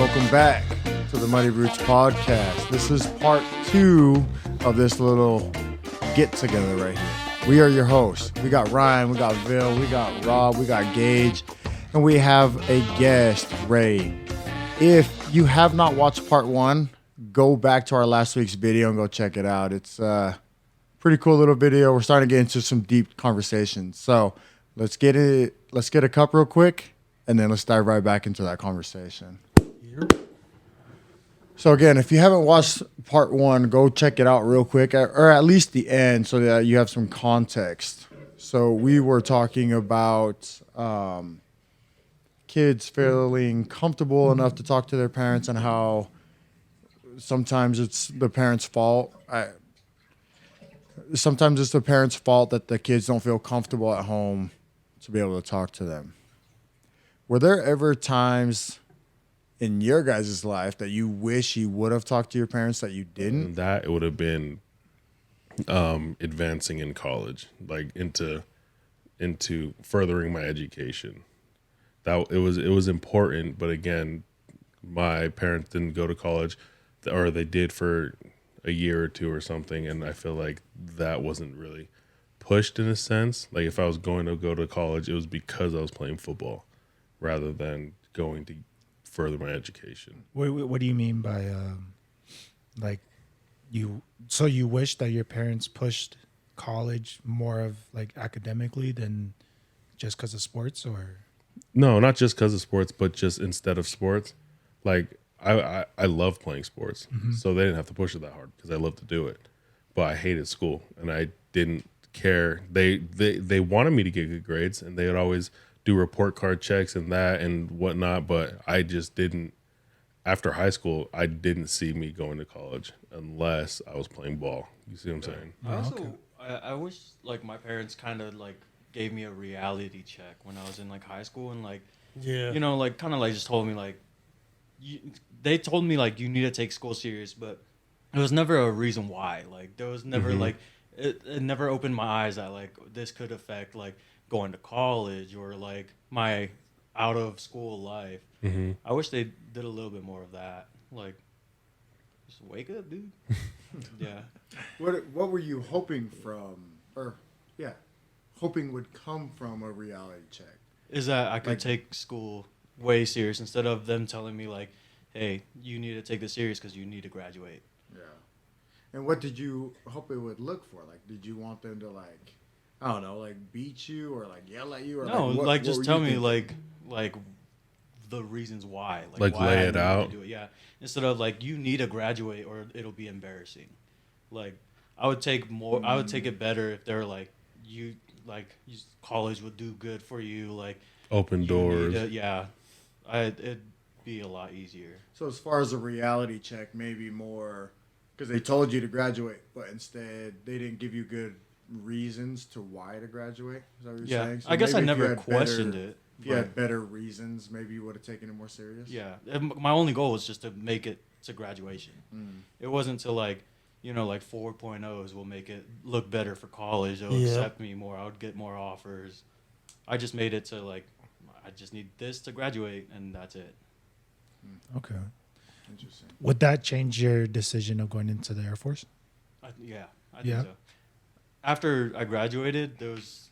welcome back to the Muddy Roots podcast. This is part 2 of this little get-together right here. We are your hosts. We got Ryan, we got Vil, we got Rob, we got Gage, and we have a guest, Ray. If you have not watched part 1, go back to our last week's video and go check it out. It's a pretty cool little video. We're starting to get into some deep conversations. So let's get a cup real quick, and then let's dive right back into that conversation. So again, if you haven't watched part 1, go check it out real quick, or at least the end, so that you have some context. So we were talking about kids feeling comfortable enough to talk to their parents and how sometimes it's the parents' fault. Sometimes it's the parents' fault that the kids don't feel comfortable at home to be able to talk to them. Were there ever times in your guys' life that you wish you would have talked to your parents that you didn't? That it would have been advancing in college, like into furthering my education. That it was important, but again, my parents didn't go to college, or they did for a year or two or something, and I feel like that wasn't really pushed in a sense. Like if I was going to go to college, it was because I was playing football rather than going to further my education. What do you mean by like you? So you wish that your parents pushed college more of like academically than just because of sports, or? No, not just because of sports, but just instead of sports. Like I love playing sports, so they didn't have to push it that hard because I love to do it. But I hated school, and I didn't care. They wanted me to get good grades, and they would always do report card checks and that and whatnot, but I just didn't. After high school, I didn't see me going to college unless I was playing ball. You see what I'm saying? I also, I wish like my parents kind of like gave me a reality check when I was in like high school, and like, you know, like kind of like just told me like, they told me like you need to take school serious, but it was never a reason why. Like there was never like, it never opened my eyes that like this could affect like going to college or like my out of school life. I wish they did a little bit more of that. Like, just wake up, dude. Yeah. What were you hoping hoping would come from a reality check? Is that I could take school way serious instead of them telling me like, hey, you need to take this serious because you need to graduate. Yeah. And what did you hope it would look for? Like, did you want them to like, I don't know, like beat you or like yell at you, or no, what just were tell you me thinking? like the reasons why, Like why lay I it need out. to do it. Yeah, instead of like you need to graduate or it'll be embarrassing. Like I would take more. I would take it better if they're like college would do good for you. Like Open doors. It'd be a lot easier. So as far as a reality check, maybe more because they told you to graduate, but instead they didn't give you good reasons to why to graduate. Is that what you're saying? So I guess I maybe if you never had questioned better, it. If you had better reasons, maybe you would have taken it more serious. Yeah, and my only goal was just to make it to graduation. It wasn't to like, you know, like 4.0s will make it look better for college. They'll accept me more. I would get more offers. I just made it to like, I just need this to graduate, and that's it. Okay. Interesting. Would that change your decision of going into the Air Force? I think so. After I graduated, there was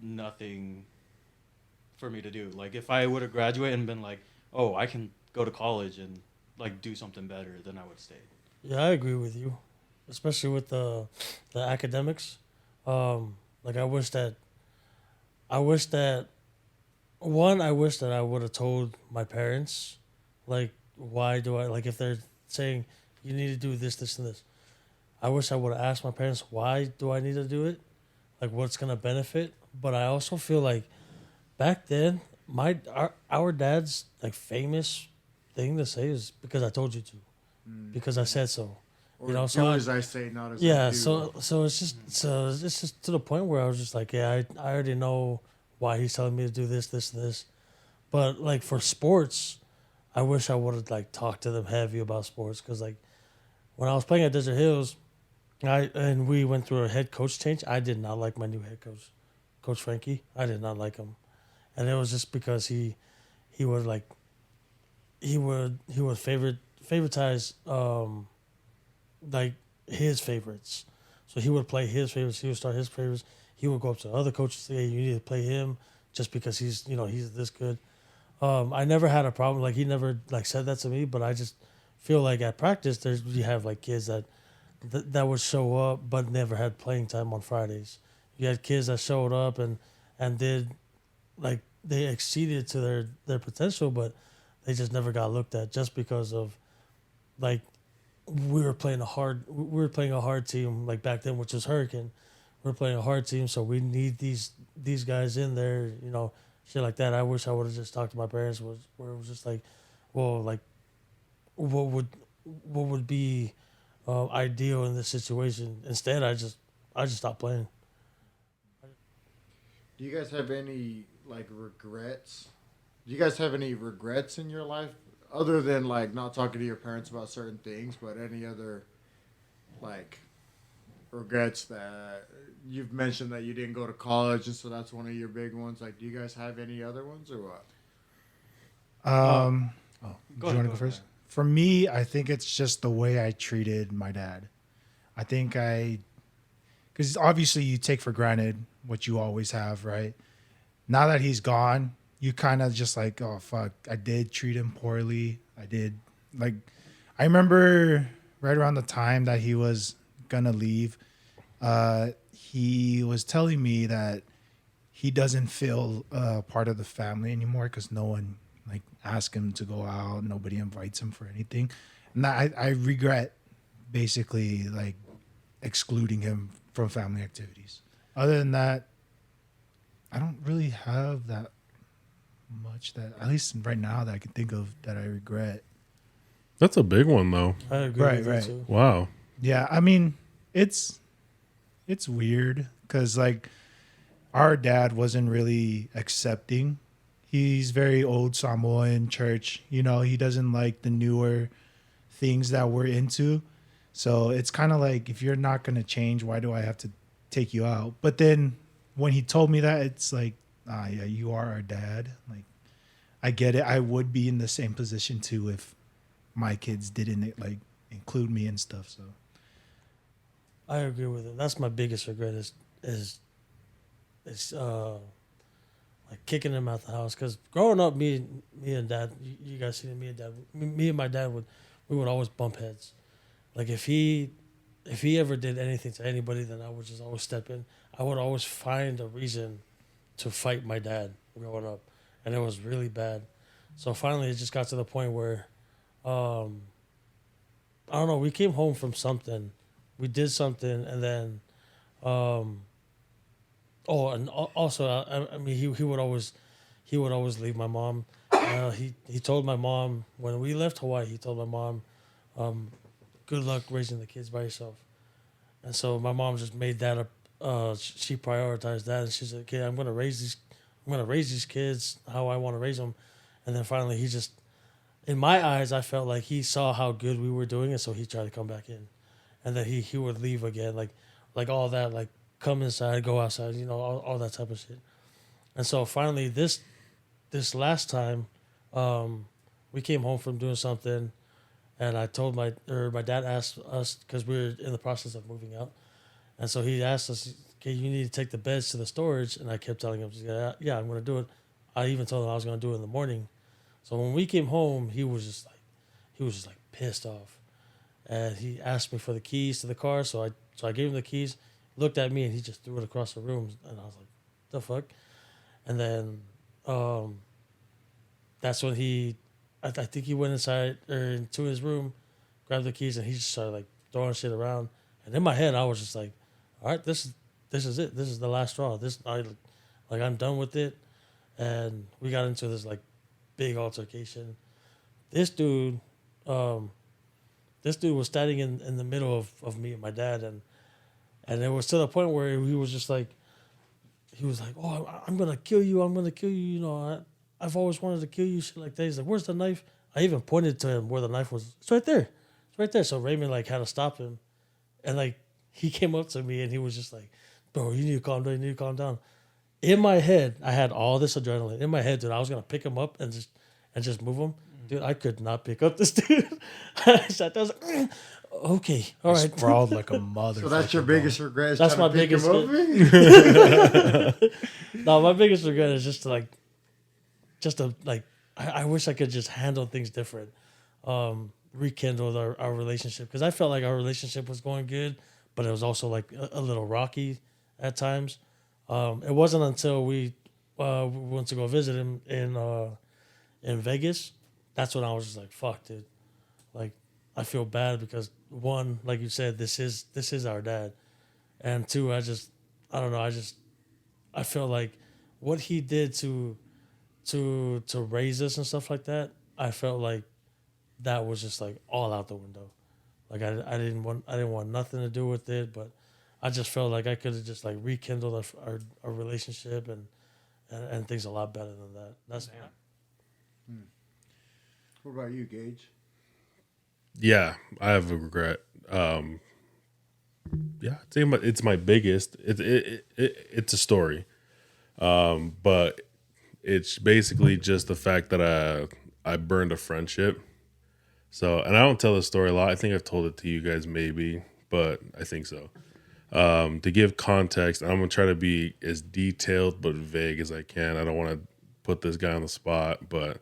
nothing for me to do. Like if I would have graduated and been like, oh, I can go to college and like do something better, then I would stay. Yeah, I agree with you, especially with the academics. Like I wish that I wish that I would have told my parents, like, why do I, like, if they're saying you need to do this, this, and this, I wish I would have asked my parents, why do I need to do it? Like, what's going to benefit? But I also feel like back then, our dad's, like, famous thing to say is because I told you to, because I said so. Or you know, do so as I say, not as I yeah, do. so it's just to the point where I was just like, yeah, I already know why he's telling me to do this, this, and this. But like for sports, I wish I would have like talked to them heavy about sports, because like when I was playing at Desert Hills, and we went through a head coach change. I did not like my new head coach, Coach Frankie. I did not like him, and it was just because he would like he would favoritize like his favorites. So he would play his favorites. He would start his favorites. He would go up to the other coaches and say, "Hey, you need to play him just because he's this good." I never had a problem. Like he never like said that to me, but I just feel like at practice you have like kids that would show up but never had playing time on Fridays. You had kids that showed up and did like they exceeded to their potential, but they just never got looked at just because of like we were playing a hard team like back then, which was Hurricane. We were playing a hard team, so we need these guys in there, shit like that. I wish I would have just talked to my parents where it was just like, well, like what would be ideal in this situation. Instead, I just stopped playing. Do you guys have any like regrets? Do you guys have any regrets in your life other than like not talking to your parents about certain things, but any other like regrets that you've mentioned that you didn't go to college, and so that's one of your big ones? Like, do you guys have any other ones or what? Do you want to ahead, go first? For me, I think it's just the way I treated my dad. I think because obviously you take for granted what you always have, right? Now that he's gone, you kind of just like, oh, fuck, I did treat him poorly. I did. Like, I remember right around the time that he was going to leave, he was telling me that he doesn't feel part of the family anymore because no one like ask him to go out. Nobody invites him for anything. And I regret basically like excluding him from family activities. Other than that, I don't really have that much that, at least right now, that I can think of that I regret. That's a big one, though. I agree with that too. Wow. Yeah, I mean, it's weird because like our dad wasn't really accepting. He's very old Samoan church. He doesn't like the newer things that we're into. So it's kind of like, if you're not going to change, why do I have to take you out? But then when he told me that, it's like, yeah, you are our dad. Like, I get it. I would be in the same position too if my kids didn't like include me and stuff. So I agree with it. That's my biggest regret is like kicking him out the house. Because growing up, me and dad, you guys seen it, me and my dad we would always bump heads. Like if he ever did anything to anybody, then I would just always step in. I would always find a reason to fight my dad growing up, and it was really bad. So finally, it just got to the point where, I don't know. We came home from something, we did something, and then, and also, I mean, he would always leave my mom. He told my mom when we left Hawaii. He told my mom, "Good luck raising the kids by yourself." And so my mom just made that up. She prioritized that, and she said, "Okay, I'm gonna raise these kids how I want to raise them." And then finally, he just, in my eyes, I felt like he saw how good we were doing it, so he tried to come back in, and then he would leave again, like all that, like come inside, go outside, all that type of shit. And so finally, this last time, we came home from doing something, and I told my dad asked us, because we were in the process of moving out. And so he asked us, "Okay, you need to take the beds to the storage." And I kept telling him, "Yeah, I'm going to do it." I even told him I was going to do it in the morning. So when we came home, he was just like pissed off. And he asked me for the keys to the car. So I gave him the keys, looked at me, and he just threw it across the room. And I was like, "The fuck?" And then that's when I think he went inside or into his room, grabbed the keys, and he just started like throwing shit around. And in my head, I was just like, all right, this is it. This is the last straw. I'm done with it. And we got into this like big altercation. This dude was standing in the middle of me and my dad, and it was to the point where he was like, "Oh, I'm gonna kill you. I'm gonna kill you. I've always wanted to kill you." Shit like that. He's like, "Where's the knife?" I even pointed to him where the knife was. It's right there. It's right there. So Raymond like had to stop him, and like he came up to me and he was just like, "Bro, you need to calm down. You need to calm down." In my head, I had all this adrenaline. In my head, dude, I was gonna pick him up and just move him. dude, I could not pick up this dude. I sat there, I was like, okay, all right. Sprawled like a mother. So that's your biggest regret? Is That's trying my to pick him biggest up? No, my biggest regret is just to I wish I could just handle things different, rekindle our relationship, because I felt like our relationship was going good, but it was also like a little rocky at times. It wasn't until we went to go visit him in Vegas, that's when I was just like, fuck, dude, like I feel bad because one, like you said, this is our dad, and two, I don't know, I feel like what he did to raise us and stuff like that, I felt like that was just like all out the window. Like I didn't want nothing to do with it, but I just felt like I could have just like rekindled our relationship and things a lot better than that. That's What about you, Gage? Yeah, I have a regret. Yeah, it's my biggest. It's a story, but it's basically just the fact that I burned a friendship. So, and I don't tell this story a lot. I think I've told it to you guys maybe, but I think so. To give context, I'm gonna try to be as detailed but vague as I can. I don't want to put this guy on the spot, but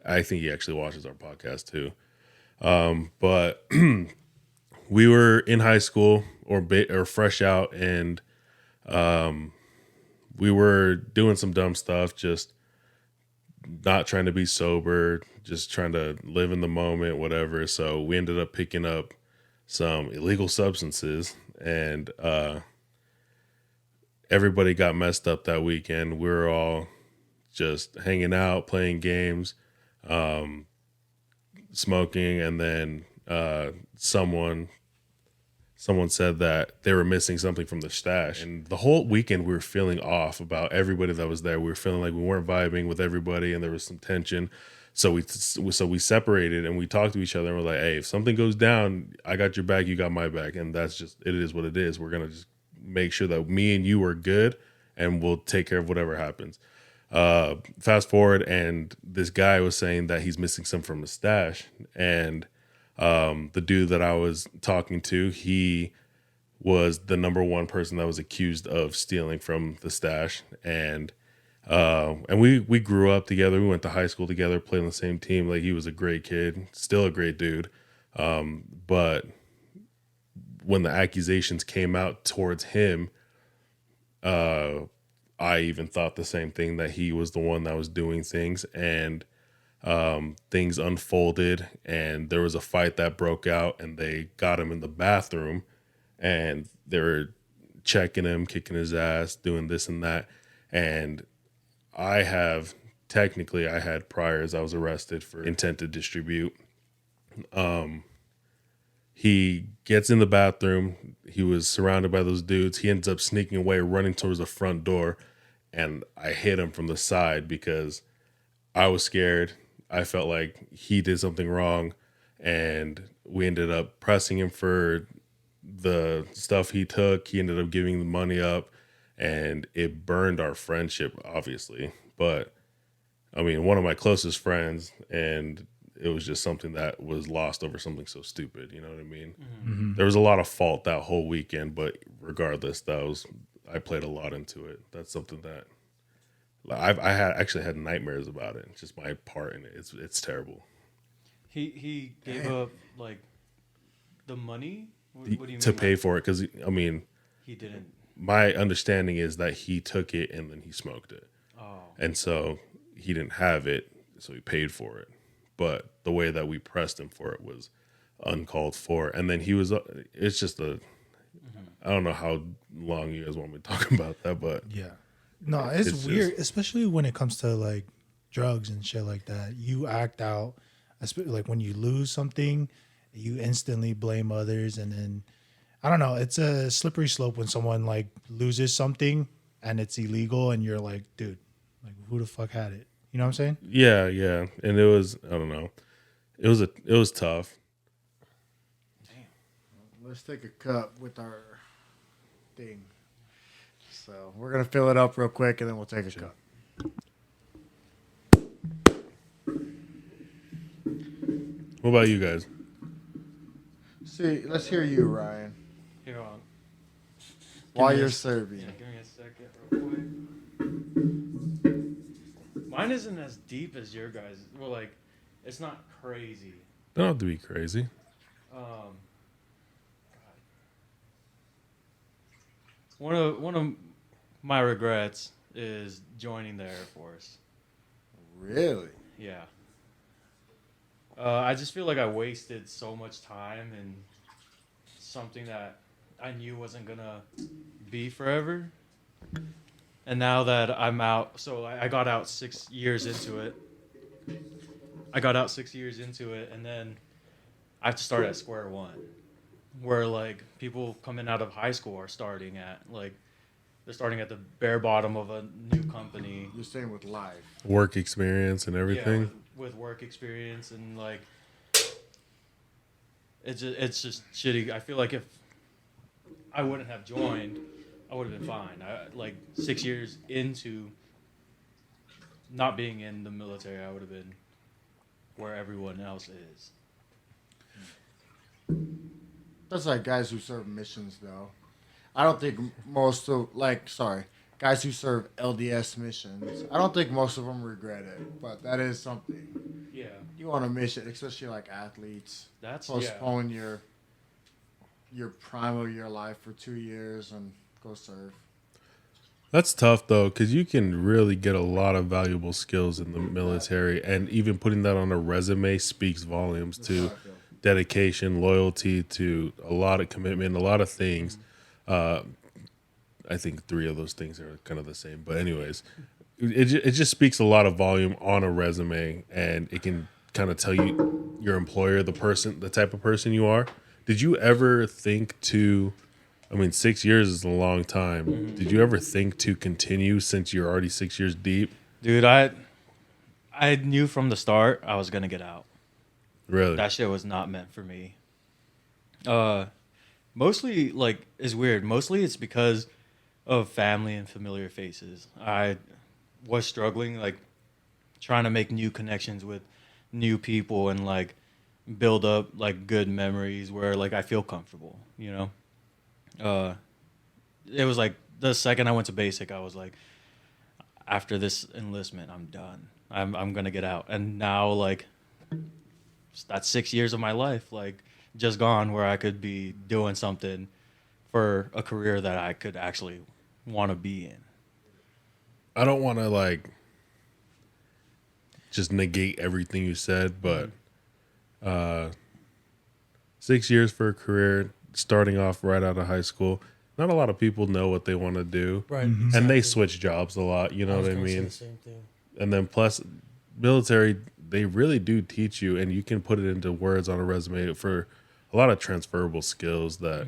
I think he actually watches our podcast too. But we were in high school or fresh out, and we were doing some dumb stuff, just not trying to be sober, just trying to live in the moment, whatever. So we ended up picking up some illegal substances, and everybody got messed up that weekend. We were all just hanging out, playing games, smoking, and then someone said that they were missing something from the stash. And the whole weekend we were feeling off about everybody that was there. We were feeling like we weren't vibing with everybody, and there was some tension. So we separated, and we talked to each other, and we're like, hey, if something goes down, I got your back, you got my back. And that's just, it is what it is. We're going to just make sure that me and you are good, and we'll take care of whatever happens. Fast forward, and this guy was saying that he's missing some from the stash. And the dude that I was talking to, he was the number one person that was accused of stealing from the stash. And we grew up together. We went to high school together, played on the same team. Like, he was a great kid, still a great dude. But when the accusations came out towards him, I even thought the same thing, that he was the one that was doing things. And things unfolded, and there was a fight that broke out, and they got him in the bathroom, and they were checking him, kicking his ass, doing this and that. And I had priors. I was arrested for intent to distribute. He gets in the bathroom. He was surrounded by those dudes. He ends up sneaking away, running towards the front door, and I hit him from the side because I was scared. I felt like he did something wrong, and we ended up pressing him for the stuff he took. He ended up giving the money up, and it burned our friendship, obviously. But I mean, one of my closest friends, and it was just something that was lost over something so stupid. You know what I mean? Mm-hmm. There was a lot of fault that whole weekend, but regardless, I played a lot into it. That's something that I had nightmares about it. Just my part in it. It's terrible. He gave up like the money. What do you mean to pay for it? Because I mean, he didn't. My understanding is that he took it and then he smoked it. Oh. And so he didn't have it, so he paid for it. But the way that we pressed him for it was uncalled for. And then he was. It's just a. I don't know how long you guys want me to talk about that, but yeah. No, it's weird, especially when it comes to like drugs and shit like that. You act out, like when you lose something, you instantly blame others, and then I don't know. It's a slippery slope when someone like loses something and it's illegal, and you're like, dude, like who the fuck had it? You know what I'm saying? Yeah, yeah. And it was, I don't know. It was tough. Damn. Let's take a cup with our thing. So we're gonna fill it up real quick, and then we'll take a cup. What about you guys? See, let's hear you, Ryan. Here on. While me a you're s- serving. Yeah, give me a second, real quick. Mine isn't as deep as your guys. Well, like, it's not crazy. Don't have to be crazy. God. One of my regrets is joining the Air Force. Really? Yeah. I just feel like I wasted so much time in something that I knew wasn't gonna be forever. And now that I'm out, so I got out 6 years into it. I got out 6 years into it, and then I have to start at square one, where like people coming out of high school are starting at like they're starting at the bare bottom of a new company. You're saying with life. Work experience and everything. Yeah, with work experience and like it's just shitty. I feel like if I wouldn't have joined, I would have been fine. Like 6 years into not being in the military, I would have been where everyone else is. That's like guys who serve missions, though. I don't think most of, guys who serve LDS missions, I don't think most of them regret it, but that is something. Yeah, You want a mission, especially like athletes, that's postpone your prime of your life for 2 years and go serve. That's tough though, because you can really get a lot of valuable skills in the military, and even putting that on a resume speaks volumes That's to how I feel. dedication, loyalty, to a lot of commitment, a lot of things. I think three of those things are kind of the same, but anyways, it just speaks a lot of volume on a resume, and it can kind of tell you your employer, the type of person you are. Did you ever think to? I mean, 6 years is a long time. Mm-hmm. Did you ever think to continue since you're already 6 years deep? dude. I knew from the start I was gonna get out. Really? That shit was not meant for me. Mostly like it's weird. Mostly it's because of family and familiar faces. I was struggling like trying to make new connections with new people and like build up like good memories where like I feel comfortable, you know? It was like the second I went to basic, I was like, after this enlistment, I'm done. I'm gonna get out. And now like that's 6 years of my life like just gone where I could be doing something for a career that I could actually want to be in. I don't want to like just negate everything you said, but 6 years for a career, starting off right out of high school. Not a lot of people know what they want to do, Right. and they switch jobs a lot. You know was what I gonna say mean? the same thing. And then plus, military, they really do teach you, and you can put it into words on a resume for a lot of transferable skills that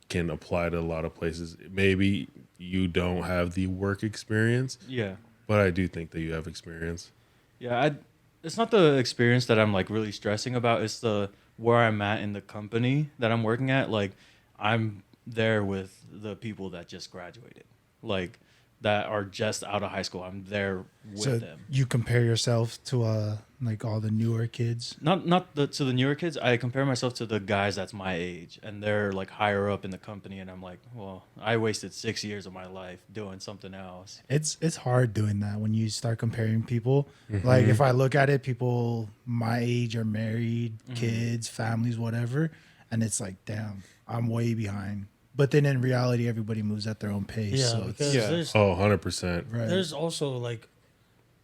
can apply to a lot of places. Maybe you don't have the work experience, Yeah. but I do think that you have experience. Yeah, it's not the experience that I'm like really stressing about. It's the where I'm at in the company that I'm working at. Like, I'm there with the people that just graduated, like that are just out of high school. I'm there with So them. you compare yourself to like all the newer kids. Not to the newer kids. I compare myself to the guys that's my age, and they're like higher up in the company, and I'm like, well, I wasted 6 years of my life doing something else. It's hard doing that when you start comparing people. Like if I look at it, people my age are married, kids, families, whatever, and it's like, damn, I'm way behind. But then in reality, everybody moves at their own pace. Yeah, so it's, because Yeah. there's Oh, 100%. right. there's also like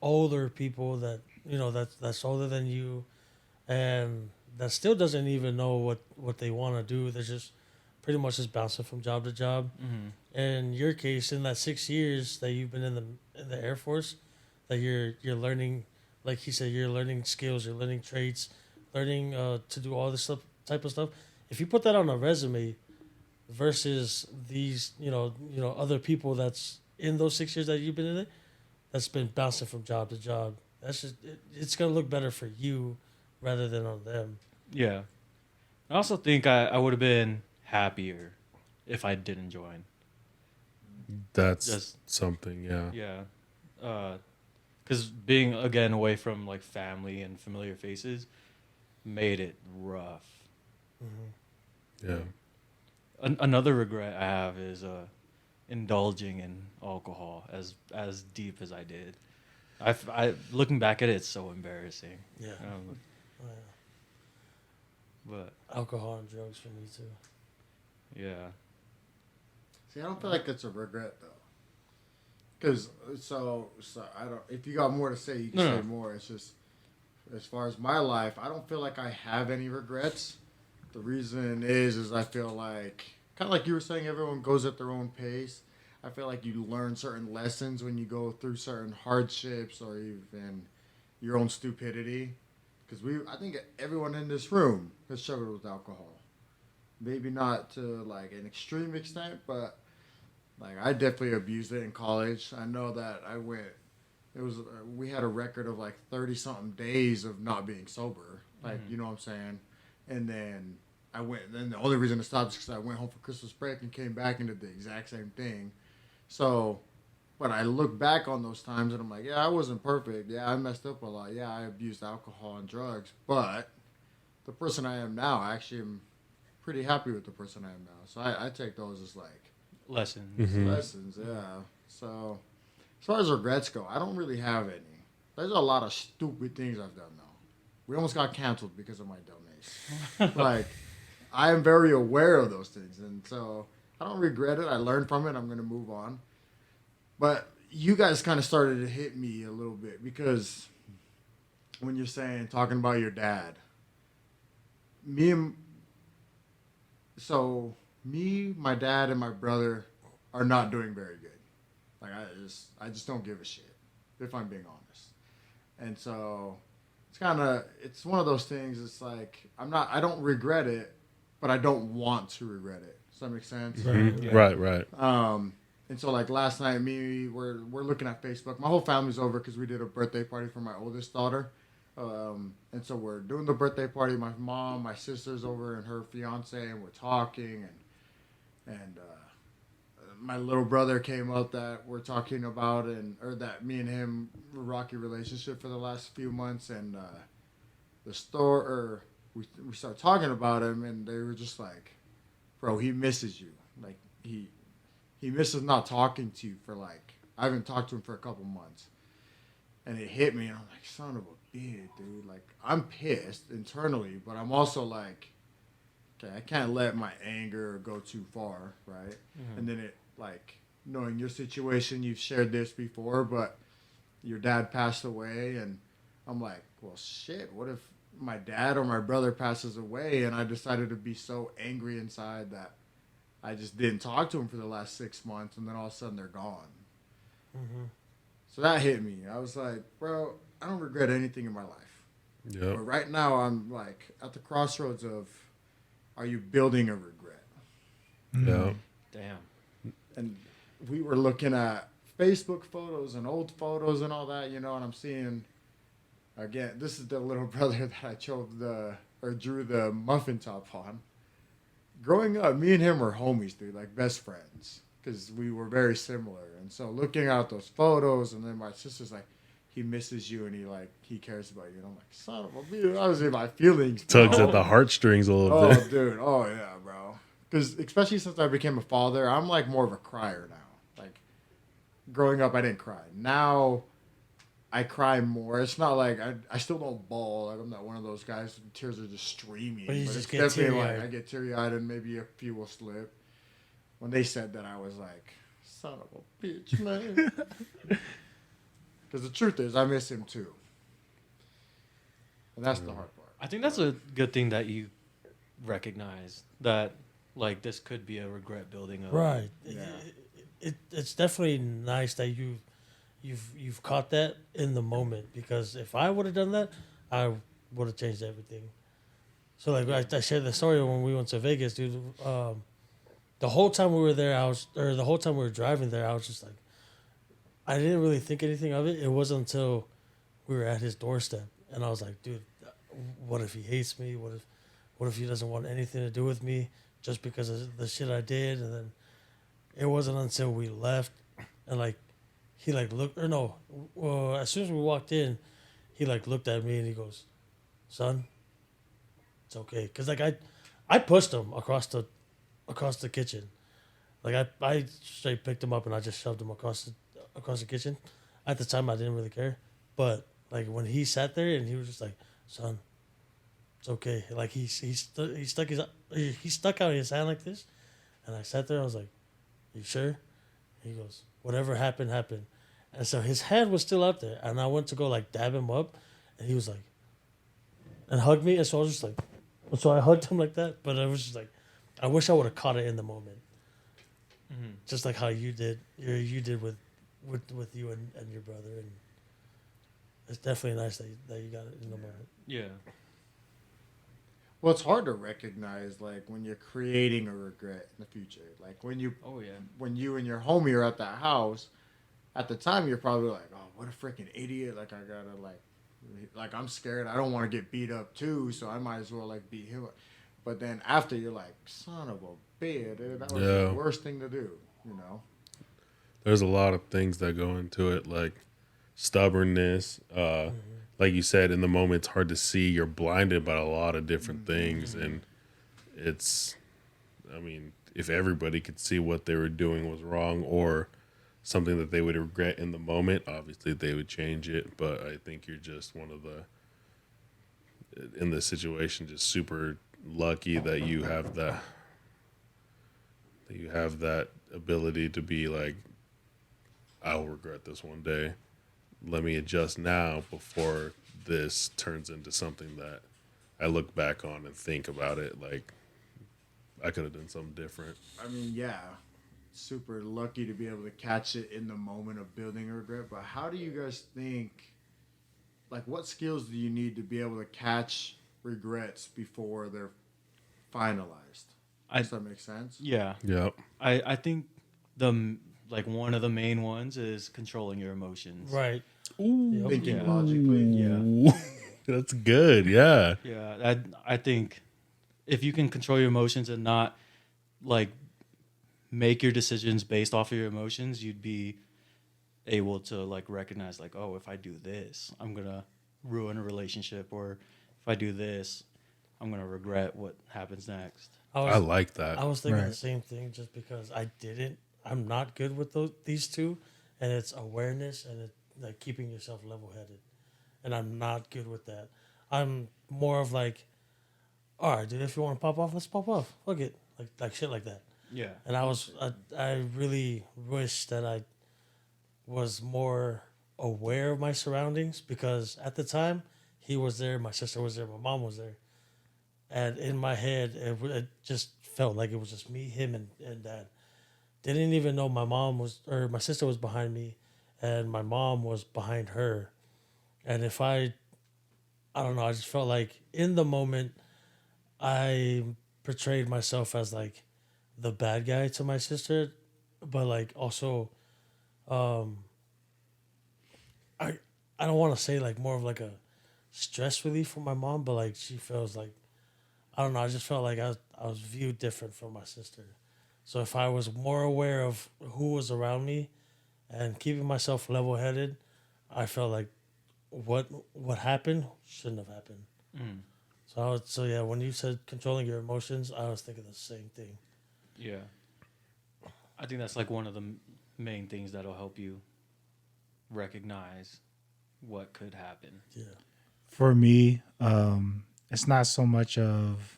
older people that that's older than you, and that still doesn't even know what they want to do. They're just pretty much just bouncing from job to job. In your case, in that 6 years that you've been in the Air Force, that you're learning, like he said, you're learning skills, you're learning traits, learning to do all this type of stuff. If you put that on a resume versus these other people that's in those 6 years that you've been in it, that's been bouncing from job to job, that's just it's gonna look better for you rather than on them. Yeah. I also think I would have been happier if I didn't join. That's Just- something, yeah. Yeah. Because being, again, away from, like, family and familiar faces, made it rough. Yeah. Another regret I have is indulging in alcohol as deep as I did. I looking back at it, it's so embarrassing. Yeah. Um, Oh, but yeah. Alcohol and drugs for me too. yeah, See, I don't feel like it's a regret though. Cause so I don't. If you got more to say, you can No, say no. more. It's just as far as my life, I don't feel like I have any regrets. The reason is I feel like kind of like you were saying, everyone goes at their own pace. I feel like you learn certain lessons when you go through certain hardships or even your own stupidity. Because I think everyone in this room has struggled with alcohol. Maybe not to like an extreme extent, but like I definitely abused it in college. I know that I went. It was we had a record of like 30 something days of not being sober. Like you know what I'm saying. And then I went. Then the only reason to stop is because I went home for Christmas break and came back and did the exact same thing. So, but I look back on those times and I'm like, yeah, I wasn't perfect. Yeah, I messed up a lot. Yeah, I abused alcohol and drugs. But the person I am now, I actually am pretty happy with the person I am now. So I take those as like lessons. lessons. Yeah. So as far as regrets go, I don't really have any. There's a lot of stupid things I've done though. We almost got canceled because of my dumbass. Like I am very aware of those things, and so I don't regret it. I learned from it. I'm gonna move on. But you guys kind of started to hit me a little bit because when you're saying talking about your dad, me and so me, my dad, and my brother are not doing very good. Like I just don't give a shit if I'm being honest. And so it's one of those things. It's like I don't regret it, but I don't want to regret it. Does that make sense? Mm-hmm. Right. And so like last night, we're looking at Facebook. My whole family's over because we did a birthday party for my oldest daughter. And so we're doing the birthday party. My mom, my sister's over, and her fiance, and we're talking. And my little brother came up that we're talking about, or that me and him were rocky relationship for the last few months. And we started talking about him, and they were just like, "Bro, he misses you. Like he misses not talking to you for like I haven't talked to him for a couple months." And it hit me, and I'm like, son of a bitch, dude. Like, I'm pissed internally, but I'm also like, okay, I can't let my anger go too far, right? And then it, like, knowing your situation, you've shared this before, but your dad passed away, and I'm like, well, shit, what if my dad or my brother passes away, and I decided to be so angry inside that I just didn't talk to him for the last 6 months, and then all of a sudden they're gone. So that hit me. I was like, bro, I don't regret anything in my life. Yeah. But right now I'm like at the crossroads of, are you building a regret? Yeah. Damn. And we were looking at Facebook photos and old photos and all that, and I'm seeing, again, this is the little brother that I drew the muffin top on. Growing up, me and him were homies, dude, like best friends. Because we were very similar. And so looking at those photos, and then my sister's like, he misses you and he cares about you. And I'm like, son of a bitch. I was in my feelings. Tugs bro. at the heartstrings a little bit. Oh, dude. Oh, yeah, bro. Because especially since I became a father, I'm like more of a crier now. Like, growing up, I didn't cry. Now, I cry more. It's not like I still don't bawl. Like, I'm not one of those guys who tears are just streaming. But you it's just get definitely teary-eyed. like I get teary-eyed and maybe a few will slip. When they said that, I was like, son of a bitch, man. Because the truth is, I miss him too. And that's the hard part. I think that's a good thing that you recognize that like this could be a regret building up. Right. Yeah. It's definitely nice that you've caught that in the moment, because if I would have done that, I would have changed everything. So like I shared the story when we went to Vegas, dude. The whole time we were there, the whole time we were driving there, I was just like, I didn't really think anything of it. It wasn't until we were at his doorstep, and I was like, dude, what if he hates me? What if he doesn't want anything to do with me just because of the shit I did? And then it wasn't until we left, and like he like looked, or no, as soon as we walked in, he like looked at me and he goes, son, it's okay. Because like I pushed him across the kitchen. Like I straight picked him up and I just shoved him across the kitchen. At the time, I didn't really care, but like when he sat there and he was just like, "Son, it's okay." Like he stuck out his hand like this, and I sat there. I was like, "You sure?" He goes, "Whatever happened, happened." And so his hand was still out there, and I went to go like dab him up, and he was like, and hugged me, and so I was just like, so I hugged him like that, but I was just like, I wish I would have caught it in the moment, just like how you did, you did with you and your brother, and it's definitely nice that you got it in the moment. Yeah. Well, it's hard to recognize like when you're creating a regret in the future. Like Oh yeah. when you and your homie are at that house, at the time you're probably like, oh, what a freaking idiot! Like I gotta like I'm scared. I don't want to get beat up too, so I might as well like beat him up. But then after you're like, son of a bitch, dude, that was the worst thing to do. You know. There's a lot of things that go into it, like stubbornness. Like you said, in the moment, it's hard to see. You're blinded by a lot of different things, and it's, I mean, if everybody could see what they were doing was wrong or something that they would regret in the moment, obviously they would change it. But I think you're just one of the, in this situation, just super lucky that you have that ability to be like, I'll regret this one day. Let me adjust now before this turns into something that I look back on and think about it like I could have done something different. I mean, yeah, super lucky to be able to catch it in the moment of building a regret. But how do you guys think? Like, what skills do you need to be able to catch regrets before they're finalized? Does that make sense? Yeah. Yep. I think one of the main ones is controlling your emotions. Right. Ooh. Thinking Yeah. logically. Yeah. That's good. Yeah. Yeah. I think if you can control your emotions and not like make your decisions based off of your emotions, you'd be able to like recognize like, oh, if I do this, I'm gonna ruin a relationship, or if I do this, I'm gonna regret what happens next. I like that. I was thinking Right. the same thing, just because I'm not good with these two, and it's awareness and it, like keeping yourself level headed, and I'm not good with that. I'm more of like, all right, dude, if you want to pop off, let's pop off. Fuck it, like shit like that. Yeah. And I really wish that I was more aware of my surroundings, because at the time he was there, my sister was there, my mom was there, and in my head it just felt like it was just me, him, and dad. Didn't even know my sister was behind me, and my mom was behind her. And if I don't know, I just felt like in the moment I portrayed myself as like the bad guy to my sister, but like also, I don't want to say like more of like a stress relief for my mom, but like she feels like, I don't know, I just felt like I was viewed different from my sister. So if I was more aware of who was around me and keeping myself level headed, I felt like what happened shouldn't have happened. So yeah, when you said controlling your emotions, I was thinking the same thing. Yeah. I think that's like one of the main things that'll help you recognize what could happen. Yeah. For me, it's not so much of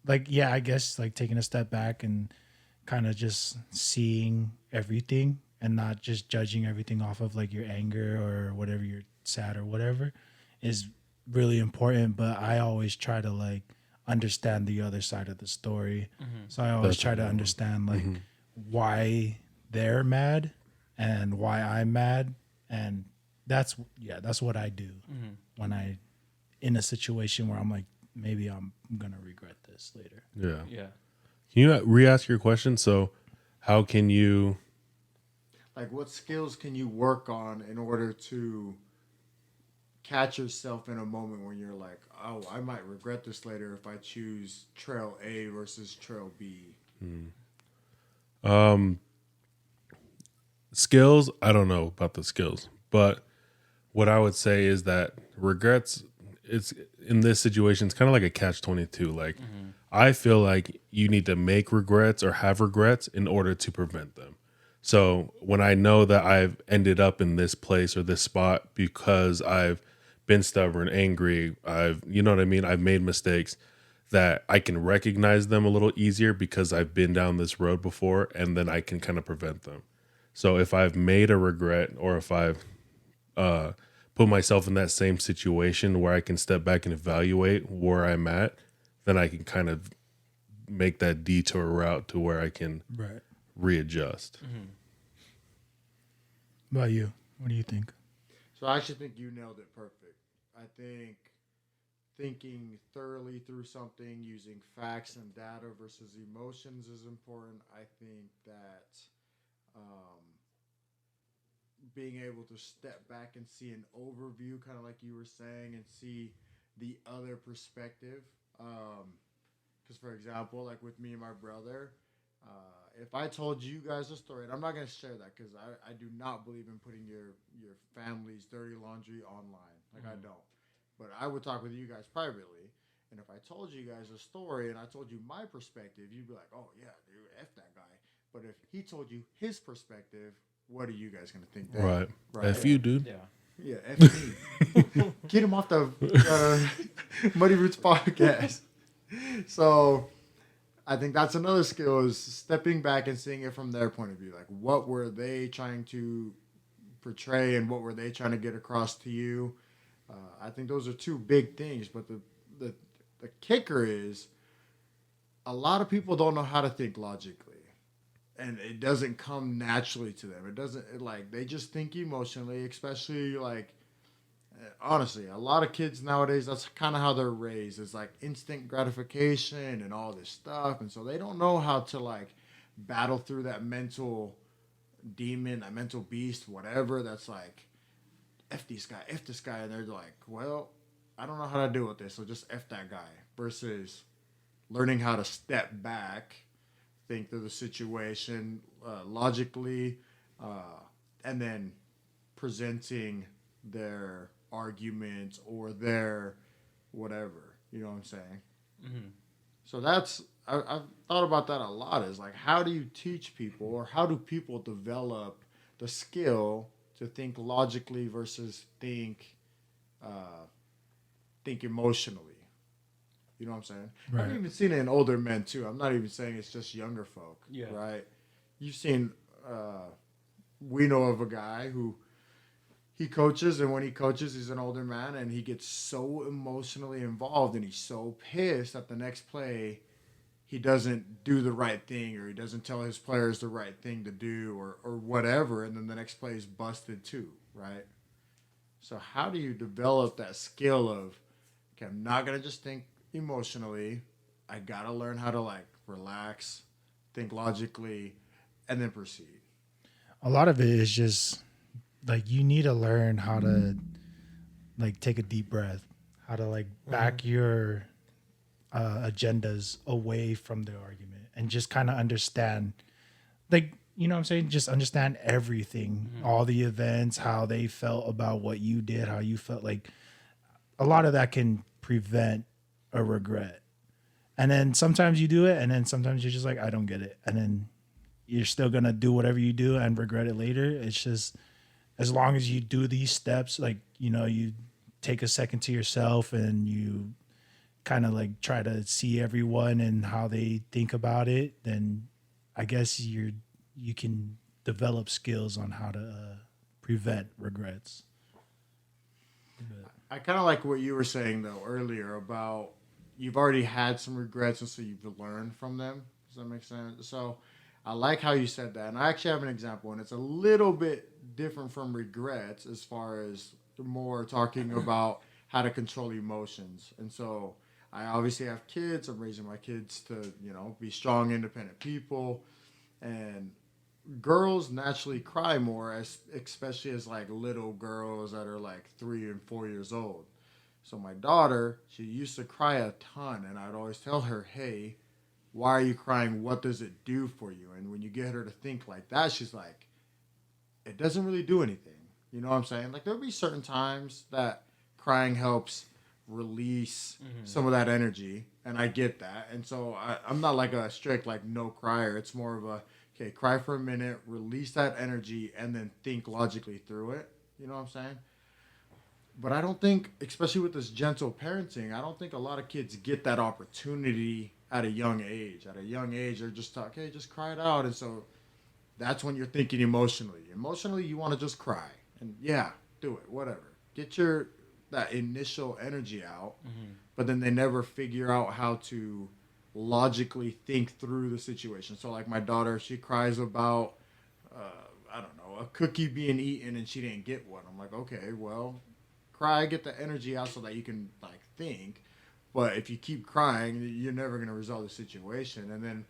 like, yeah, I guess like taking a step back and kind of just seeing everything and not just judging everything off of like your anger or whatever, you're sad or whatever, is really important. But I always try to like understand the other side of the story. So I always try to understand like why they're mad and why I'm mad. And that's what I do when I in a situation where I'm like, maybe I'm gonna regret this later. Yeah. Yeah. Can you re-ask your question? So, how can you? Like, what skills can you work on in order to catch yourself in a moment when you're like, oh, I might regret this later if I choose trail A versus trail B? Skills, I don't know about the skills, but what I would say is that regrets, it's in this situation, it's kind of like a catch-22. Like, I feel like you need to make regrets or have regrets in order to prevent them. So when I know that I've ended up in this place or this spot because I've been stubborn, angry, you know what I mean? I've made mistakes, that I can recognize them a little easier because I've been down this road before, and then I can kind of prevent them. So if I've made a regret, or if I've put myself in that same situation where I can step back and evaluate where I'm at, then I can kind of make that detour route to where I can Right. readjust. What about you? What do you think? So I actually think you nailed it perfect. I think thinking thoroughly through something, using facts and data versus emotions is important. I think that being able to step back and see an overview, kind of like you were saying, and see the other perspective. Because, for example, like with me and my brother, if I told you guys a story, and I'm not going to share that because I do not believe in putting your family's dirty laundry online. Like, I don't. But I would talk with you guys privately. And if I told you guys a story and I told you my perspective, you'd be like, oh, yeah, dude, F that guy. But if he told you his perspective, what are you guys going to think then? Right. Right. F you, dude. Yeah. Yeah, F me. Get him off the Muddy Roots podcast. So I think that's another skill, is stepping back and seeing it from their point of view. Like, what were they trying to portray and what were they trying to get across to you? I think those are two big things. But the kicker is a lot of people don't know how to think logically. And it doesn't come naturally to them. They just think emotionally, especially honestly, a lot of kids nowadays, that's kind of how they're raised. It's like instant gratification and all this stuff. And so they don't know how to battle through that mental demon, that mental beast, whatever. That's like, F this guy. And they're like, well, I don't know how to deal with this, so just F that guy. Versus learning how to step back, think through the situation logically, and then presenting their arguments or their whatever. You know what I'm saying? Mm-hmm. So I've thought about that a lot. Is like, how do you teach people, or how do people develop the skill to think logically versus think emotionally? You know what I'm saying? Right. I've even seen it in older men too. I'm not even saying it's just younger folk. Yeah. Right. You've seen. We know of a guy who he coaches, and when he coaches, he's an older man, and he gets so emotionally involved, and he's so pissed that the next play he doesn't do the right thing, or he doesn't tell his players the right thing to do, or whatever, and then the next play is busted too, right? So how do you develop that skill of, okay, I'm not going to just think emotionally, I got to learn how to relax, think logically, and then proceed? A lot of it is just you need to learn how to take a deep breath, how to back your agendas away from the argument, and just kind of understand, you know what I'm saying? Just understand everything, all the events, how they felt about what you did, how you felt. A lot of that can prevent a regret. And then sometimes you do it, and then sometimes you're just like, I don't get it. And then you're still going to do whatever you do and regret it later. It's just, as long as you do these steps, you take a second to yourself and you kind of try to see everyone and how they think about it, then I guess you can develop skills on how to prevent regrets. I kind of like what you were saying though earlier about you've already had some regrets, and so you've learned from them. Does that make sense? So I like how you said that. And I actually have an example, and it's a little bit different from regrets as far as more talking about how to control emotions. And so I obviously have kids. I'm raising my kids to, be strong, independent people. And girls naturally cry more, especially as little girls that are 3 and 4 years old. So my daughter, she used to cry a ton, and I'd always tell her, hey, why are you crying? What does it do for you? And when you get her to think like that, she's like, it doesn't really do anything. You know what I'm saying? There'll be certain times that crying helps release some of that energy, and I get that. And so I'm not like a strict like no crier. It's more of a okay, cry for a minute, release that energy, and then think logically through it. You know what I'm saying? But I don't think, especially with this gentle parenting, I don't think a lot of kids get that opportunity at a young age. At a young age, they're just talking, hey, just cry it out. And so that's when you're thinking emotionally. Emotionally, you want to just cry. And yeah, do it, whatever. Get that initial energy out. But then they never figure out how to logically think through the situation. So like my daughter, she cries about, I don't know, a cookie being eaten and she didn't get one. I'm like, okay, well, cry, get the energy out so that you can like think. But if you keep crying, you're never going to resolve the situation. And then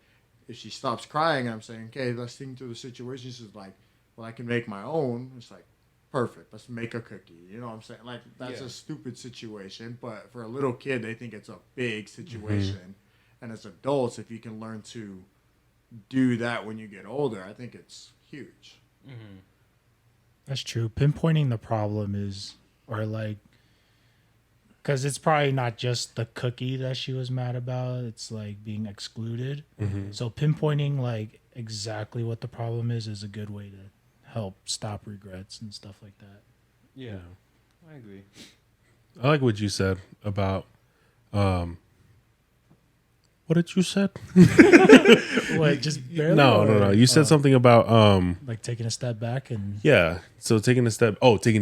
if she stops crying, I'm saying, okay, let's think through the situation. She's like, well, I can make my own. It's like, perfect. Let's make a cookie. You know what I'm saying? Like, that's a stupid situation. But for a little kid, they think it's a big situation. And as adults, if you can learn to do that when you get older, I think it's huge. That's true. Pinpointing the problem is, or like, because it's probably not just the cookie that she was mad about. It's like being excluded. So pinpointing like exactly what the problem is a good way to help stop regrets and stuff like that. Yeah, I agree. I like what you said about what did you said? What, just barely? No. You said something about like taking a step back and yeah. So taking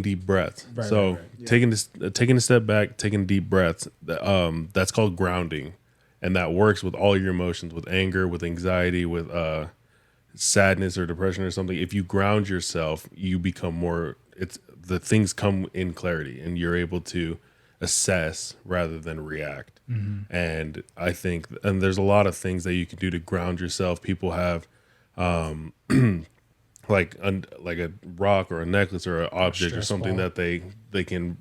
deep breaths. Right. taking a step back, taking deep breaths. That's called grounding, and that works with all your emotions, with anger, with anxiety, with sadness or depression or something. If you ground yourself, you become more. The things come in clarity, and you're able to assess rather than react. And I think, and there's a lot of things that you can do to ground yourself. People have, like a rock or a necklace or an object or something ball. that they can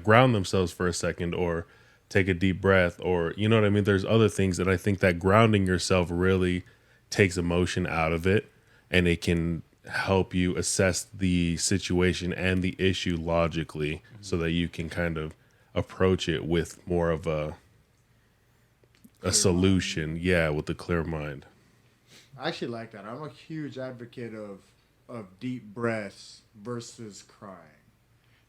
ground themselves for a second, or take a deep breath, or you know what I mean. There's other things that I think that grounding yourself really takes emotion out of it, and it can help you assess the situation and the issue logically, so that you can kind of approach it with more of a solution, with a clear mind. I actually like that. I'm a huge advocate of deep breaths versus crying.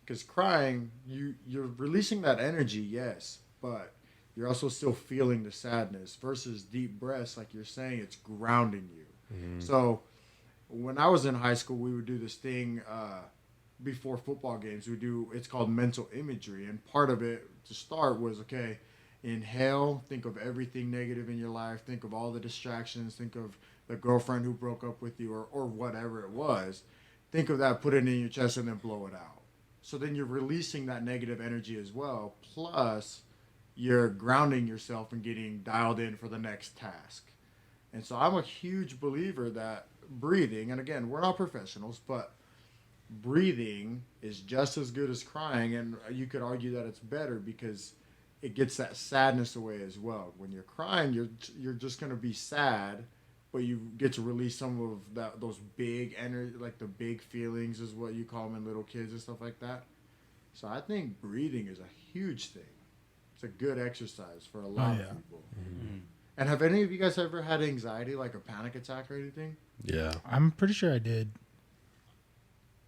Because crying, you're releasing that energy, yes, but you're also still feeling the sadness. Versus deep breaths, like you're saying, it's grounding you. So when I was in high school, we would do this thing before football games. It's called mental imagery, and part of it to start was, okay, inhale, think of everything negative in your life, think of all the distractions, think of the girlfriend who broke up with you, or whatever it was. Think of that, put it in your chest, and then blow it out. So then you're releasing that negative energy as well, plus you're grounding yourself and getting dialed in for the next task. And so I'm a huge believer that breathing, and again, we're not professionals, but breathing is just as good as crying, and you could argue that it's better because it gets that sadness away as well. When you're crying, you're just going to be sad, but you get to release some of those big energy, like the big feelings is what you call them in little kids and stuff like that. So I think breathing is a huge thing. It's a good exercise for a lot of people. And have any of you guys ever had anxiety, like a panic attack or anything? Yeah. I'm pretty sure I did.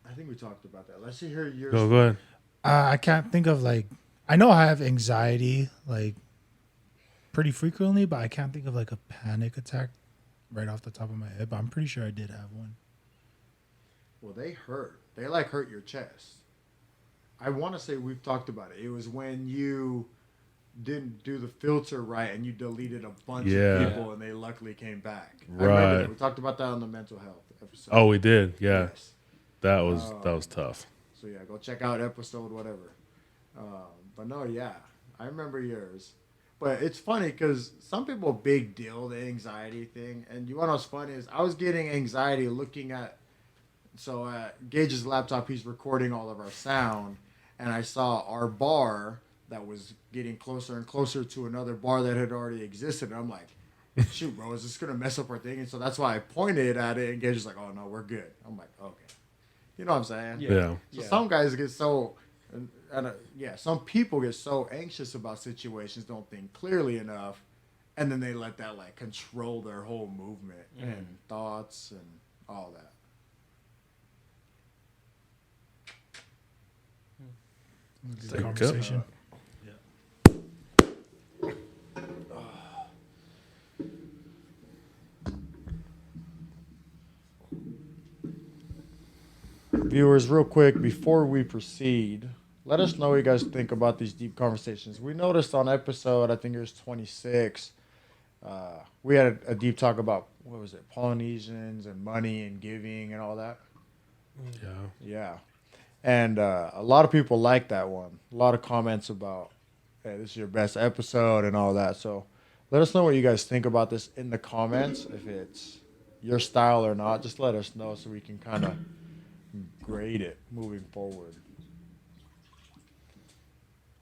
I think we talked about that. Let's see here yours. Go ahead. I can't think of like, I know I have anxiety like pretty frequently, but I can't think of like a panic attack right off the top of my head, but I'm pretty sure I did have one. Well, they hurt. They like hurt your chest. I want to say we've talked about it. It was when you didn't do the filter right and you deleted a bunch of people and they luckily came back. I remember that. We talked about that on the mental health episode. Oh, we did. Yeah. Yes. That was tough. So yeah, go check out episode whatever. But no, yeah, I remember yours. But it's funny because some people big deal the anxiety thing, and you want to know what's funny is I was getting anxiety looking at. So at Gage's laptop, he's recording all of our sound, and I saw our bar that was getting closer and closer to another bar that had already existed, and I'm like, shoot, bro, is this gonna mess up our thing? And so that's why I pointed at it, and Gage was like, oh no, we're good. I'm like, okay. You know what I'm saying? Yeah. So some guys get so some people get so anxious about situations, don't think clearly enough, and then they let that like control their whole movement and thoughts and all that. Good Take a conversation. Viewers, real quick, before we proceed, let us know what you guys think about these deep conversations. We noticed on episode, I think it was 26, we had a deep talk about, what was it, Polynesians and money and giving and all that. Yeah. Yeah. And a lot of people like that one. A lot of comments about, hey, this is your best episode and all that. So let us know what you guys think about this in the comments. If it's your style or not, just let us know so we can kind of grade it moving forward.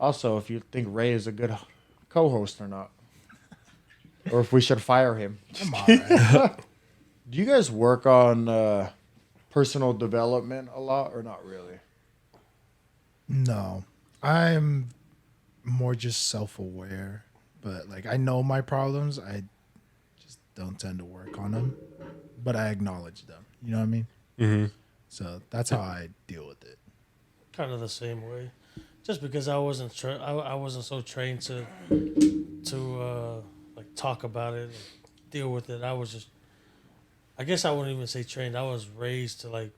Also, if you think Ray is a good co-host or not, or if we should fire him. I'm all right. Do you guys work on personal development a lot or not really? No, I'm more just self-aware, but like I know my problems. I just don't tend to work on them, but I acknowledge them. You know what I mean? Mm-hmm. So that's how I deal with it. Kind of the same way, just because I wasn't I wasn't so trained to like talk about it, and deal with it. I guess I wouldn't even say trained. I was raised to like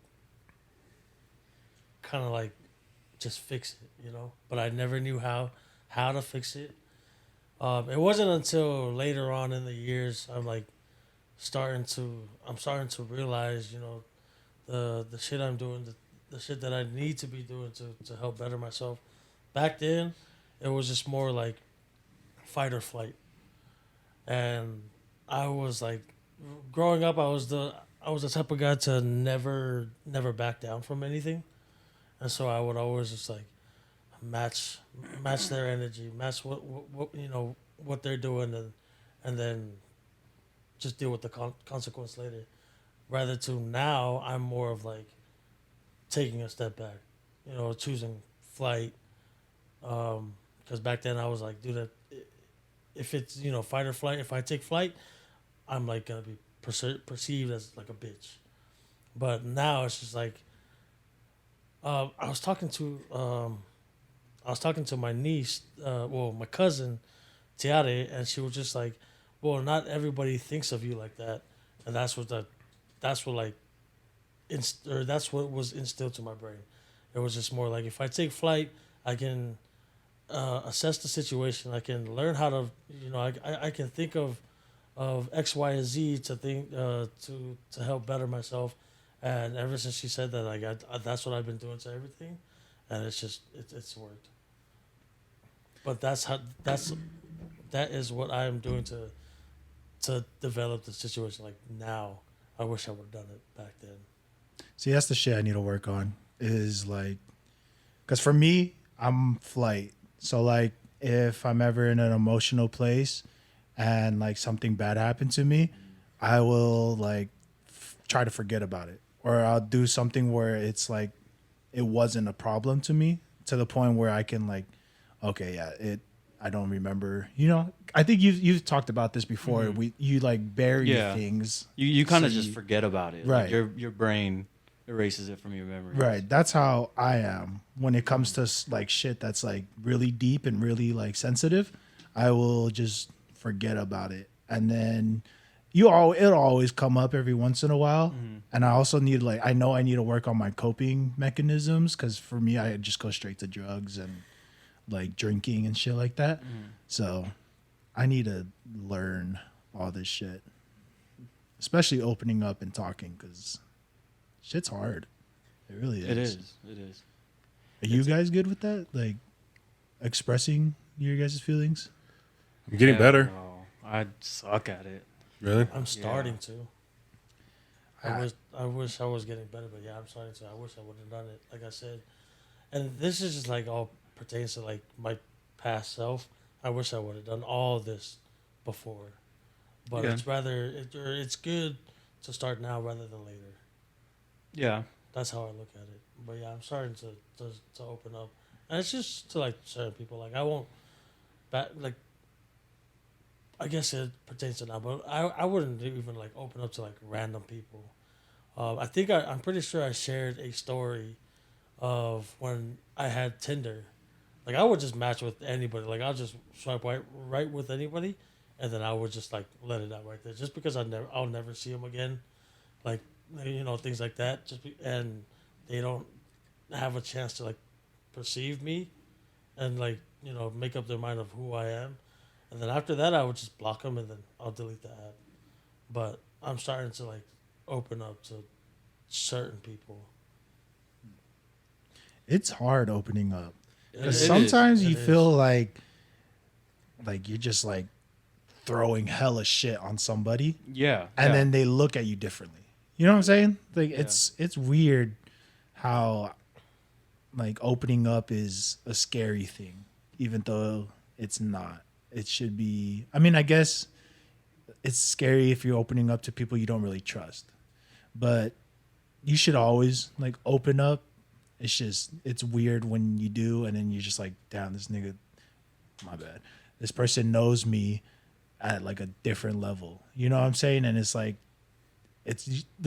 kind of like just fix it, you know. But I never knew how to fix it. It wasn't until later on in the years I'm starting to realize, you know, the shit I'm doing, the shit that I need to be doing to help better myself. Back then, it was just more like fight or flight, and I was like, growing up, I was the type of guy to never back down from anything, and so I would always just like match their energy, match what you know what they're doing, and then just deal with the consequence later. Rather to now, I'm more of like taking a step back, you know, choosing flight. Because back then I was like, dude, if it's, you know, fight or flight, if I take flight, I'm like gonna be perceived as like a bitch. But now it's just like, I was talking to my niece, my cousin, Tiare, and she was just like, well, not everybody thinks of you like that, and that's what like, that's what was instilled to my brain. It was just more like, if I take flight, I can assess the situation. I can learn how to, you know, I can think of X, Y, and Z to think to help better myself. And ever since she said that, like that's what I've been doing to everything, and it's worked. But that is what I am doing to develop the situation. Like now, I wish I would have done it back then. See, that's the shit I need to work on. Is like, because for me, I'm flight. So like, if I'm ever in an emotional place and like something bad happened to me, I will like try to forget about it, or I'll do something where it's like it wasn't a problem to me, to the point where I can like, okay, yeah, I don't remember. You know, I think you've talked about this before. Mhm. You like bury Yeah. things. You kind of So just forget about it. Right. Like your brain erases it from your memory. Right. That's how I am when it comes to like shit that's like really deep and really like sensitive. I will just forget about it, and then it'll always come up every once in a while. And I also need like, I know I need to work on my coping mechanisms, because for me, I just go straight to drugs and like drinking and shit like that. So I need to learn all this shit, especially opening up and talking, because shit's hard. It really is. It is. It is. Are you guys good with that? Like expressing your guys' feelings? I'm getting better. No, I suck at it. Really? I'm starting to. I- I wish I was getting better, but yeah, I'm starting to. I wish I would have done it, like I said. And this is just like all pertains to like my past self. I wish I would have done all this before, but Yeah. it's good to start now rather than later. Yeah. That's how I look at it. But yeah, I'm starting to open up and it's just to like certain people. Like I won't, like I guess it pertains to now, but I wouldn't even like open up to like random people. I think I'm pretty sure I shared a story of when I had Tinder. Like I would just match with anybody. Like I'll just swipe right with anybody, and then I would just like let it out right there, just because I'll never see them again. Like things like that. And they don't have a chance to like perceive me and like make up their mind of who I am. And then after that, I would just block them and then I'll delete the app. But I'm starting to like open up to certain people. It's hard opening up. It Because is. sometimes It you is. feel like you're just like throwing hella shit on somebody, Yeah. and yeah. then they look at you differently. You know what I'm saying? Like Yeah. it's weird how like opening up is a scary thing, even though it's not. It should be. I mean, I guess it's scary if you're opening up to people you don't really trust, but you should always like open up. It's just it's weird when you do, and then you're just like, damn, this nigga, my bad. This person knows me at like a different level. You know what I'm saying? And it's like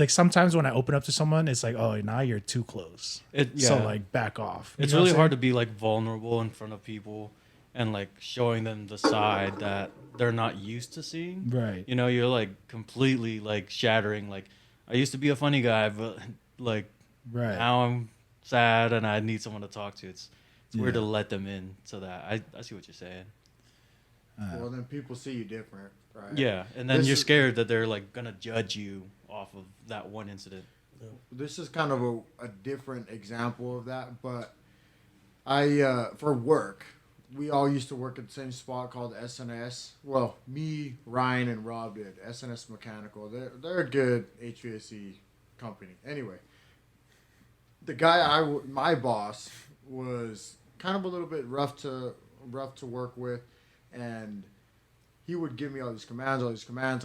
sometimes when I open up to someone, it's like, oh, now you're too close. So Yeah. like back off. You It's know what really I'm hard to saying? be like vulnerable in front of people and like showing them the side that they're not used to seeing. Right. You're like completely like shattering. Like I used to be a funny guy, but like Right. now I'm sad and I need someone to talk to. It's weird to Yeah. let them in so that I see what you're saying. Well, then people see you different, right? Yeah, and then This you're is- scared that they're like gonna judge you off of that one incident. This is kind of a different example of that, but for work, we all used to work at the same spot called SNS. Well, me, Ryan, and Rob did. SNS Mechanical. They're a good HVAC company. Anyway, the guy my boss was kind of a little bit rough to work with, and he would give me all these commands,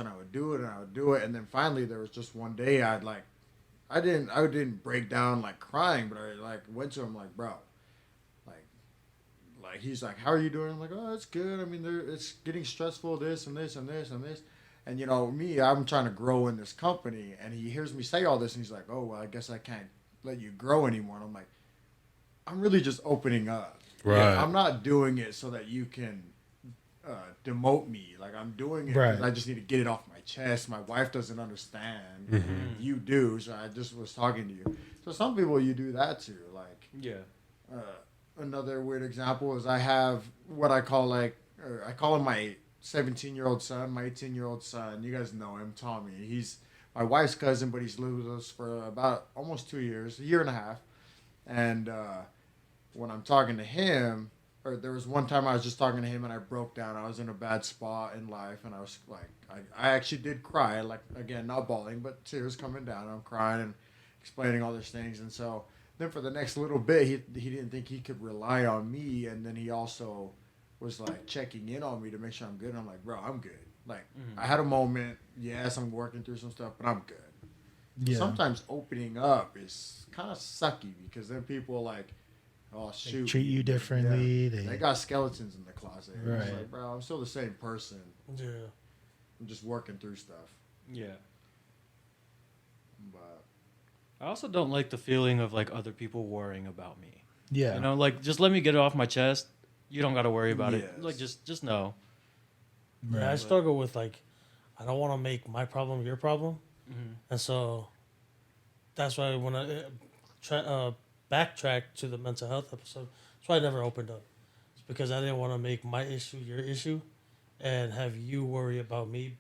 and I would do it, and then finally there was just one day I didn't break down like crying, but I like went to him like, bro, like he's like, how are you doing? I'm like, oh, it's good. I mean, it's getting stressful, this and this and this and this, and me, I'm trying to grow in this company, and he hears me say all this, and he's like, oh, well, I guess I can't let you grow anymore. And I'm like, I'm really just opening up. Right. I'm not doing it so that you can demote me. Like I'm doing it because Right. I just need to get it off my chest. My wife doesn't understand. Mm-hmm. You do, so I just was talking to you. So some people you do that to. Like Yeah. another weird example is I have what I call I call him my 17-year-old son, my 18-year-old son. You guys know him, Tommy. He's my wife's cousin, but he's lived with us for about almost 2 years, a year and a half. And when I'm talking to him, or there was one time I was just talking to him and I broke down. I was in a bad spot in life, and I was like, I actually did cry. Like again, not bawling, but tears coming down. I'm crying and explaining all these things, and so then for the next little bit, he didn't think he could rely on me, and then he also was like checking in on me to make sure I'm good. And I'm like, bro, I'm good. Like I had a moment. Yes, I'm working through some stuff, but I'm good. Yeah. Sometimes opening up is kind of sucky because then people like, oh They shoot, treat you differently. Yeah. They got skeletons in the closet. It's Right. like, bro, I'm still the same person. Yeah. I'm just working through stuff. Yeah. But I also don't like the feeling of like other people worrying about me. Yeah. Like just let me get it off my chest. You don't got to worry about Yes. it. Like just know. Yeah, I struggle with like, I don't want to make my problem your problem, Mm-hmm. and so that's why when I backtrack to the mental health episode, that's why I never opened up. It's because I didn't want to make my issue your issue, and have you worry about me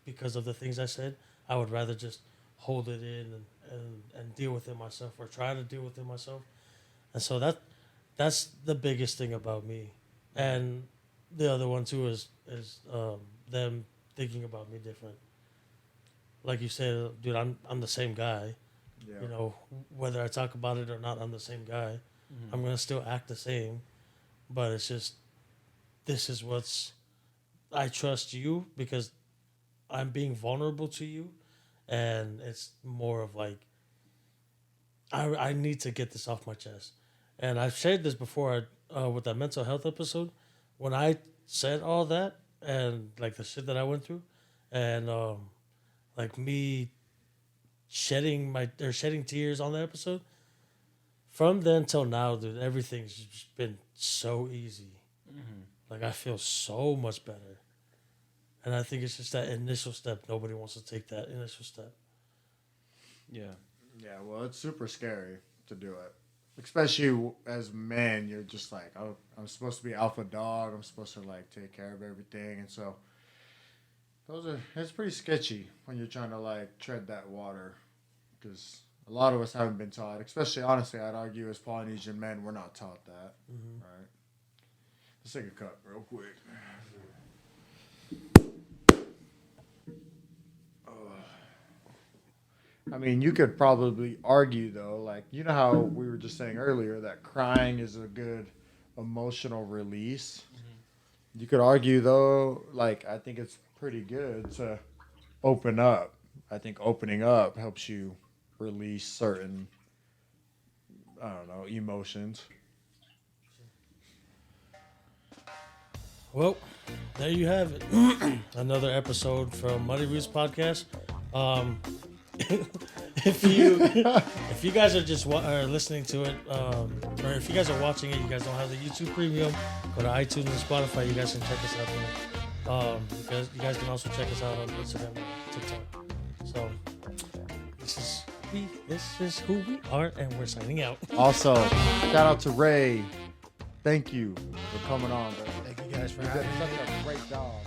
because of the things I said. I would rather just hold it in and deal with it myself, or try to deal with it myself. And so that's the biggest thing about me. And the other one too is them thinking about me different. Like you said, dude, I'm the same guy. yeah, You know, whether I talk about it or not, I'm the same guy. Mm-hmm. I'm gonna still act the same, but it's just this is what's I trust you because I'm being vulnerable to you, and it's more of like I need to get this off my chest. And I've shared this before with that mental health episode, when I said all that and like the shit that I went through, and like me shedding tears on the episode. From then till now, dude, everything's just been so easy. Like I feel so much better, and I think it's just that initial step. Nobody wants to take that initial step. Yeah. Yeah, well, it's super scary to do it. Especially as men, you're just like, oh, I'm supposed to be alpha dog. I'm supposed to like take care of everything. And so it's pretty sketchy when you're trying to like tread that water. Because a lot of us haven't been taught, especially honestly, I'd argue as Polynesian men, we're not taught that. Right? Let's take a cut real quick. I mean, you could probably argue, though, like, you know how we were just saying earlier that crying is a good emotional release? You could argue, though, like, I think it's pretty good to open up. I think opening up helps you release certain, I don't know, emotions. Well, there you have it. Another episode from Muddy Roots Podcast. If you guys are just listening to it, or if you guys are watching it, you guys don't have the YouTube Premium, go to iTunes and Spotify. You guys can check us out there. Because you guys can also check us out on Instagram and TikTok. So this is who we are, and we're signing out. Also, shout out to Ray. Thank you for coming on, bro. Thank you guys for You did having me. such a great job.